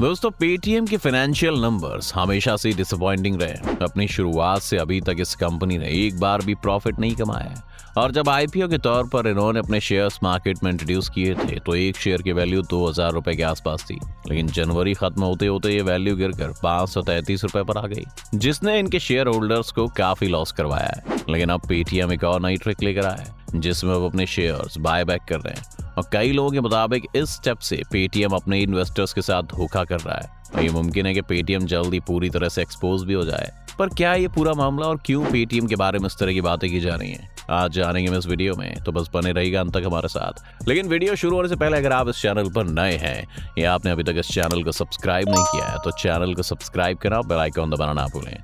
दोस्तों, पेटीएम के financial numbers हमेशा से डिसअपॉइंटिंग रहे। अपनी शुरुआत से अभी तक इस कंपनी ने एक बार भी प्रॉफिट नहीं कमाया है। और जब आईपीओ के तौर पर इन्होंने अपने शेयर्स मार्केट में इंट्रोड्यूस किए थे तो एक शेयर की वैल्यू 2000 रुपए के आसपास थी, लेकिन जनवरी खत्म होते होते ये वैल्यू गिरकर 533 रुपए पर आ गई, जिसने इनके शेयर होल्डर्स को काफी लॉस करवाया है। लेकिन अब पेटीएम एक और नई ट्रिक लेकर आया है, जिसमें वो अपने शेयर्स बाय बैक कर रहे हैं। और कई लोगों के मुताबिक इस स्टेप से पेटीएम अपने इन्वेस्टर्स के साथ धोखा कर रहा है और ये मुमकिन है कि पेटीएम जल्दी पूरी तरह से एक्सपोज भी हो जाए। पर क्या ये पूरा मामला और क्यों पेटीएम के बारे में इस तरह की बातें की जा रही हैं, आज जानेंगे हम इस वीडियो में, तो बस बने रहिएगा अंत तक हमारे साथ। लेकिन वीडियो शुरू होने से पहले अगर आप इस चैनल पर नए हैं या आपने अभी तक इस चैनल को सब्सक्राइब नहीं किया है तो चैनल को सब्सक्राइब करना, बेल आइकॉन दबाना ना भूलें।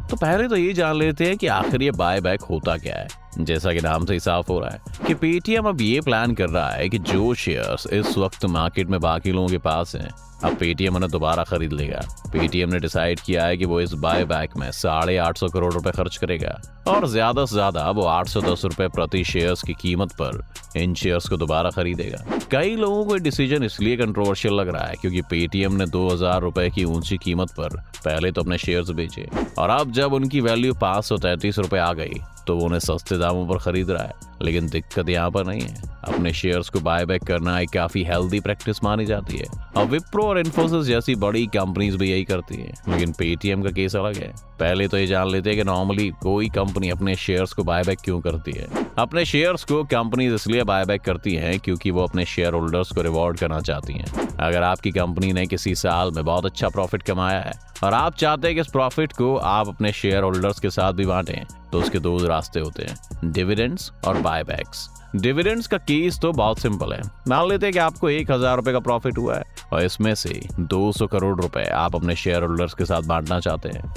तो पहले तो ये जान लेते हैं कि आखिर ये बाय बैक होता क्या है। जैसा कि नाम से ही साफ हो रहा है कि पेटीएम अब ये प्लान कर रहा है कि जो शेयर्स इस वक्त मार्केट में बाकी लोगों के पास हैं, अब पेटीएम उन्हें दोबारा खरीद लेगा। पेटीएम ने डिसाइड किया है कि वो इस बाय बैक में 850 करोड़ रुपए खर्च करेगा और ज्यादा से ज्यादा वो 810 रुपए प्रति शेयर्स की कीमत पर इन शेयर्स को दोबारा खरीदेगा। कई लोगों को ये डिसीजन इसलिए कंट्रोवर्शियल लग रहा है क्योंकि पेटीएम ने 2000 रुपए की ऊंची कीमत पर पहले तो अपने शेयर्स बेचे और अब जब उनकी वैल्यू 533 रुपए आ गई तो वो उन्हें सस्ते दामों पर खरीद रहा है। लेकिन दिक्कत यहाँ पर नहीं है, अपने शेयर्स को बाय बैक करना एक काफी हेल्दी प्रैक्टिस मानी जाती है और विप्रो और इन्फोसिस जैसी बड़ी कंपनीज भी यही करती हैं। लेकिन पेटीएम का केस अलग है। पहले तो ये जान लेते हैं कि नॉर्मली कोई कंपनी अपने शेयर्स को बाय बैक क्यों करती है। अपने शेयर्स को कंपनीज इसलिए बाय बैक करती हैं क्योंकि वो अपने शेयर होल्डर्स को रिवॉर्ड करना चाहती हैं। अगर आपकी कंपनी ने किसी साल में बहुत अच्छा प्रॉफिट कमाया है और आप चाहते हैं कि इस प्रॉफिट को आप अपने शेयर होल्डर्स के साथ भी बांटें, तो उसके दो रास्ते होते हैं, डिविडेंड्स और बायबैक्स। डिविडेंड्स का केस तो बहुत सिंपल है। मान लेते हैं कि आपको 1000 रुपए का प्रॉफिट हुआ है और इसमें से 200 करोड़ रुपए आप अपने शेयर होल्डर्स के साथ बांटना चाहते हैं,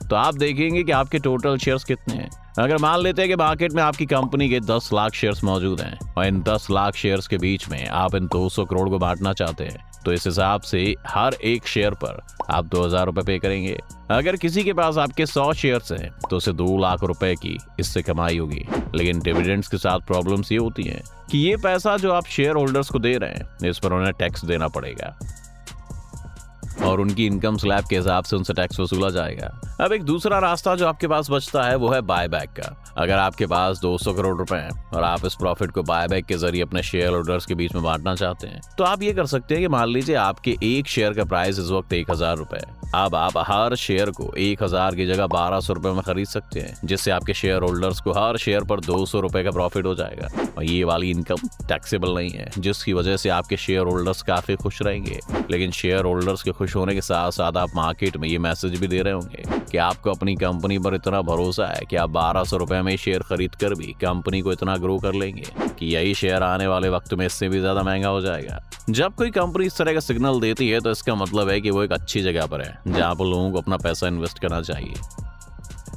तो आप देखेंगे कि आपके टोटल शेयर्स कितने हैं। अगर मान लेते हैं कि मार्केट में आपकी कंपनी के 10 लाख शेयर्स मौजूद हैं और इन 10 लाख शेयर्स के बीच में आप इन 200 करोड़ को बांटना चाहते हैं, तो इस हिसाब से हर एक शेयर पर आप 2000 रुपए पे करेंगे। अगर किसी के पास आपके 100 शेयर्स हैं तो उसे 2 लाख रुपए की इससे कमाई होगी। लेकिन डिविडेंड्स के साथ प्रॉब्लम्स ये होती हैं कि ये पैसा जो आप शेयर होल्डर्स को दे रहे हैं, इस पर उन्हें टैक्स देना पड़ेगा और उनकी इनकम स्लैब के हिसाब से उनसे टैक्स वसूला जाएगा। अब एक दूसरा रास्ता जो आपके पास बचता है वो है बायबैक का। अगर आपके पास 200 करोड़ रुपए हैं और आप इस प्रॉफिट को बायबैक के जरिए अपने शेयर होल्डर्स के बीच में बांटना चाहते हैं, तो आप ये कर सकते हैं कि मान लीजिए आपके एक शेयर का प्राइस इस वक्त 1000 रुपए है। अब आप हर शेयर को 1000 की जगह 1200 रुपए में खरीद सकते हैं, जिससे आपके शेयर होल्डर्स को हर शेयर पर 200 रुपए का प्रॉफिट हो जाएगा और ये वाली इनकम टैक्सेबल नहीं है, जिसकी वजह से आपके शेयर होल्डर्स काफी खुश रहेंगे। लेकिन शेयर होल्डर्स के खुश होने के साथ साथ आप मार्केट में ये मैसेज भी दे रहे होंगे कि आपको अपनी कंपनी पर इतना भरोसा है कि आप 1200 रुपए में शेयर खरीद कर भी कंपनी को इतना ग्रो कर लेंगे कि यही शेयर आने वाले वक्त में इससे भी ज्यादा महंगा हो जाएगा। जब कोई कंपनी इस तरह का सिग्नल देती है तो इसका मतलब है कि वो एक अच्छी जगह पर है जहां पर लोगों को अपना पैसा इन्वेस्ट करना चाहिए।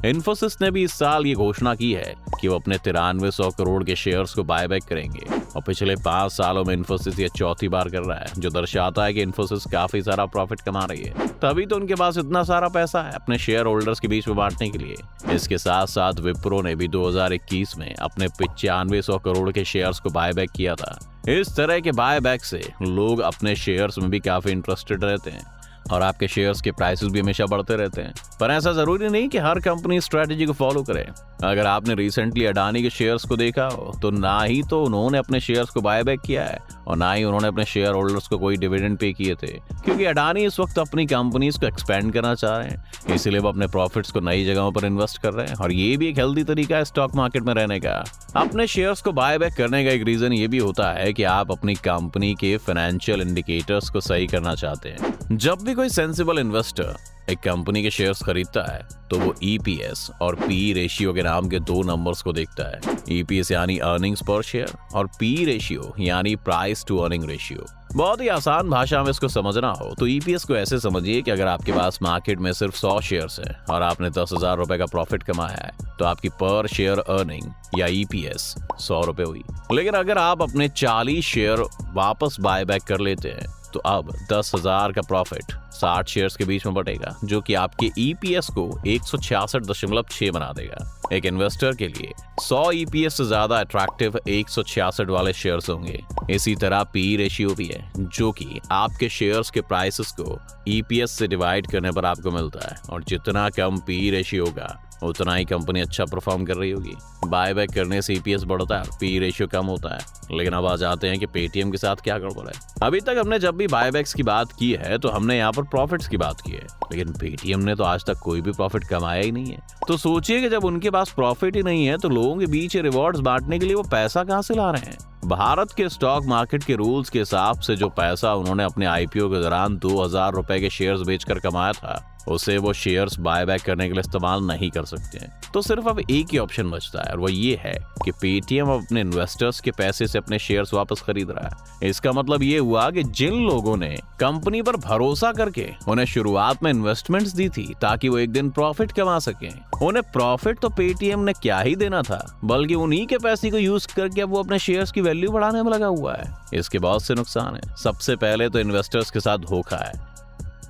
इन्फोसिस ने भी इस साल ये घोषणा की है कि वो अपने 9300 करोड़ के शेयर्स को बायबैक करेंगे और पिछले 5 सालों में इन्फोसिस ये चौथी बार कर रहा है, जो दर्शाता है कि इन्फोसिस काफी सारा प्रॉफिट कमा रही है। तभी तो उनके पास इतना सारा पैसा है अपने शेयर होल्डर्स के बीच में बांटने के लिए। इसके साथ साथ विप्रो ने भी 2021 में अपने 9500 करोड़ के शेयर्स को बायबैक किया था। इस तरह के बायबैक से लोग अपने शेयर्स में भी काफी इंटरेस्टेड रहते हैं और आपके शेयर्स के प्राइसेस भी हमेशा बढ़ते रहते हैं। पर ऐसा जरूरी नहीं कि हर कंपनी स्ट्रेटजी को फॉलो करे। अगर आपने रिसेंटली अडानी के शेयर्स को देखा हो तो ना ही तो उन्होंने अपने शेयर्स को बायबैक किया है और ना ही उन्होंने अपने शेयर होल्डर्स को कोई डिविडेंड पे किए थे, क्योंकि अडानी इस वक्त अपनी कंपनीज को एक्सपेंड करना चाह रहे हैं, इसलिए वो अपने प्रॉफिट्स को नई जगहों पर इन्वेस्ट कर रहे हैं और ये भी एक हेल्दी तरीका है स्टॉक मार्केट में रहने का। अपने शेयर्स को बायबैक करने का एक रीजन ये भी होता है कि आप अपनी कंपनी के फाइनेंशियल इंडिकेटर्स को सही करना चाहते हैं। जब भी कोई सेंसिबल इन्वेस्टर एक कंपनी के शेयर्स खरीदता है तो वो ईपीएस और पी रेशियो के नाम के 2 नंबर्स को देखता है। ईपीएस यानी अर्निंग्स पर शेयर और पी रेशियो यानी प्राइस टू अर्निंग रेशियो। बहुत ही आसान भाषा में इसको समझना हो तो ईपीएस को ऐसे समझिए कि अगर आपके पास मार्केट में सिर्फ 100 शेयर्स हैं और आपने 10,000 रुपए का प्रॉफिट कमाया है तो आपकी पर शेयर अर्निंग या ईपीएस 100 रुपए हुई। लेकिन अगर आप अपने 40 शेयर वापस बायबैक कर लेते हैं तो अब 10,000 का प्रॉफिट 60 शेयर्स के बीच में बटेगा, जो कि आपके ईपीएस को 166.6 बना देगा। एक इन्वेस्टर के लिए 100 ईपीएस से ज्यादा अट्रैक्टिव 166 वाले शेयर्स होंगे। इसी तरह पी रेशियो भी है, जो कि आपके शेयर्स के प्राइसेस को ईपीएस से डिवाइड करने पर आपको मिलता है, और जितना कम पी रेशियो होगा उतना ही कंपनी अच्छा परफॉर्म कर रही होगी। बाय बैक करने से ईपीएस बढ़ता है, पी रेशियो कम होता है। लेकिन अब आ जाते हैं कि पेटीएम के साथ क्या गड़बड़ है। अभी तक हमने जब भी बायबैक्स की बात की है तो हमने यहाँ पर प्रॉफिट्स की बात की है, लेकिन पेटीएम ने तो आज तक कोई भी प्रॉफिट कमाया ही नहीं है। तो सोचिए कि जब उनके पास प्रॉफिट ही नहीं है तो लोगों के बीच रिवॉर्ड्स बांटने के लिए वो पैसा कहां से ला रहे हैं। भारत के स्टॉक मार्केट के रूल्स के हिसाब से जो पैसा उन्होंने अपने आईपीओ के दौरान 2000 रुपए के शेयर्स बेचकर कमाया था, उसे वो शेयर्स बायबैक करने के लिए इस्तेमाल नहीं कर सकते हैं। तो सिर्फ अब एक ही ऑप्शन बचता है, और वो ये है कि पेटीएम अपने इन्वेस्टर्स के पैसे से अपने शेयर्स वापस खरीद रहा है। इसका मतलब ये हुआ कि जिन लोगों ने कंपनी पर भरोसा करके उन्हें शुरुआत में इन्वेस्टमेंट्स दी थी ताकि वो एक दिन प्रॉफिट कमा सके, उन्हें प्रॉफिट तो पेटीएम ने क्या ही देना था, बल्कि उन्हीं के पैसे को यूज करके अब वो अपने शेयर्स की वैल्यू बढ़ाने में लगा हुआ है। इसके बहुत से नुकसान है। सबसे पहले तो इन्वेस्टर्स के साथ धोखा है,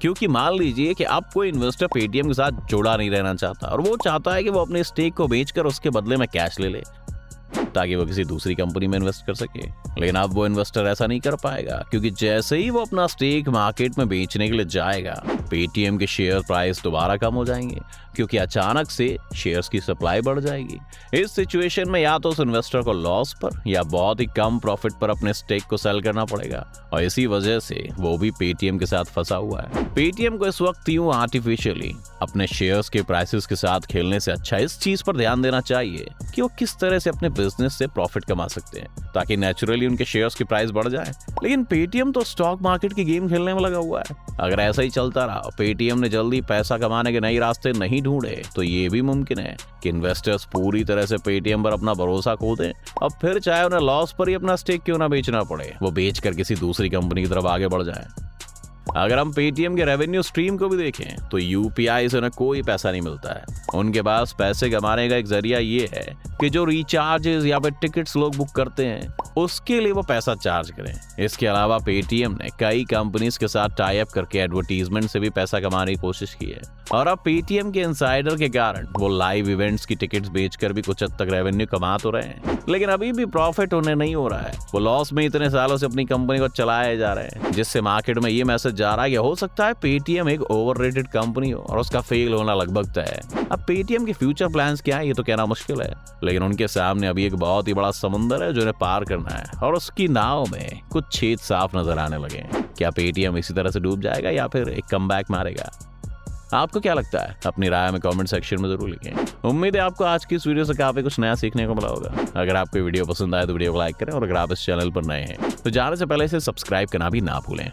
क्योंकि मान लीजिए कि अब कोई इन्वेस्टर पेटीएम के साथ जुड़ा नहीं रहना चाहता और वो चाहता है कि वो अपने स्टेक को बेचकर उसके बदले में कैश ले ले ताकि वो किसी दूसरी कंपनी में इन्वेस्ट कर सके। लेकिन अब वो इन्वेस्टर ऐसा नहीं कर पाएगा, क्योंकि जैसे ही वो अपना स्टेक मार्केट में बेचने के लिए जाएगा, पेटीएम के शेयर प्राइस दोबारा कम हो जाएंगे, क्योंकि अचानक से शेयर्स की सप्लाई बढ़ जाएगी। इस सिचुएशन में या तो उस इन्वेस्टर को लॉस पर या बहुत ही कम प्रॉफिट पर अपने स्टेक को सेल करना पड़ेगा, और इसी वजह से वो भी पेटीएम के साथ फंसा हुआ है। पेटीएम को इस वक्त यूं आर्टिफिशियली अपने शेयर्स के प्राइसेस के साथ खेलने से अच्छा इस चीज पर ध्यान देना चाहिए कि वो किस तरह से अपने बिजनेस से प्रॉफिट कमा सकते हैं, ताकि नेचुरली उनके शेयर्स की प्राइस बढ़ जाए। लेकिन पेटीएम तो स्टॉक मार्केट की गेम खेलने में लगा हुआ है। अगर ऐसा ही चलता रहा, पेटीएम ने जल्दी पैसा कमाने के नए रास्ते नहीं ढूंढे, तो ये भी मुमकिन है कि इन्वेस्टर्स पूरी तरह से पेटीएम पर अपना भरोसा खो दें, और फिर चाहे उन्हें लॉस पर ही अपना स्टेक क्यों ना बेचना पड़े, वो बेचकर किसी दूसरी कंपनी की तरफ आगे बढ़ जाएं। अगर हम पेटीएम के रेवेन्यू स्ट्रीम को भी देखें तो यूपीआई से उन्हें कोई पैसा नहीं मिलता है। उनके पास पैसे कमाने का एक जरिया ये है कि जो रिचार्जेस या फिर टिकट्स लोग बुक करते हैं उसके लिए वो पैसा चार्ज करें। इसके अलावा पेटीएम ने कई कंपनीज के साथ टाई अप करके एडवर्टीजमेंट से भी पैसा कमाने की कोशिश की है, और अब पेटीएम के इनसाइडर के कारण वो लाइव इवेंट्स की टिकट्स बेचकर भी कुछ हद तक रेवेन्यू कमा तो रहे हैं, लेकिन अभी भी प्रॉफिट उन्हें नहीं हो रहा है। वो लॉस में इतने सालों से अपनी कंपनी को चलाए जा रहे हैं, जिससे मार्केट में ये मैसेज जा रहा है कि हो सकता है पेटीएम एक ओवररेटेड कंपनी हो और उसका फेल होना लगभग तय है। अब पेटीएम के फ्यूचर प्लान्स क्या है ये तो कहना मुश्किल है, लेकिन उनके सामने अभी एक बहुत ही बड़ा समुंदर है जो उन्हें पार करना है, और उसकी नाव में कुछ छेद साफ नजर आने लगे। क्या पेटीएम इसी तरह से डूब जाएगा या फिर एक कमबैक मारेगा? आपको क्या लगता है? अपनी राय में कमेंट सेक्शन में जरूर लिखें। उम्मीद है आपको आज की इस वीडियो से काफी कुछ नया सीखने को मिला होगा। अगर आपको वीडियो पसंद आए तो वीडियो को लाइक करें, और अगर आप इस चैनल पर नए हैं तो जाने से पहले इसे सब्सक्राइब करना भी ना भूलें।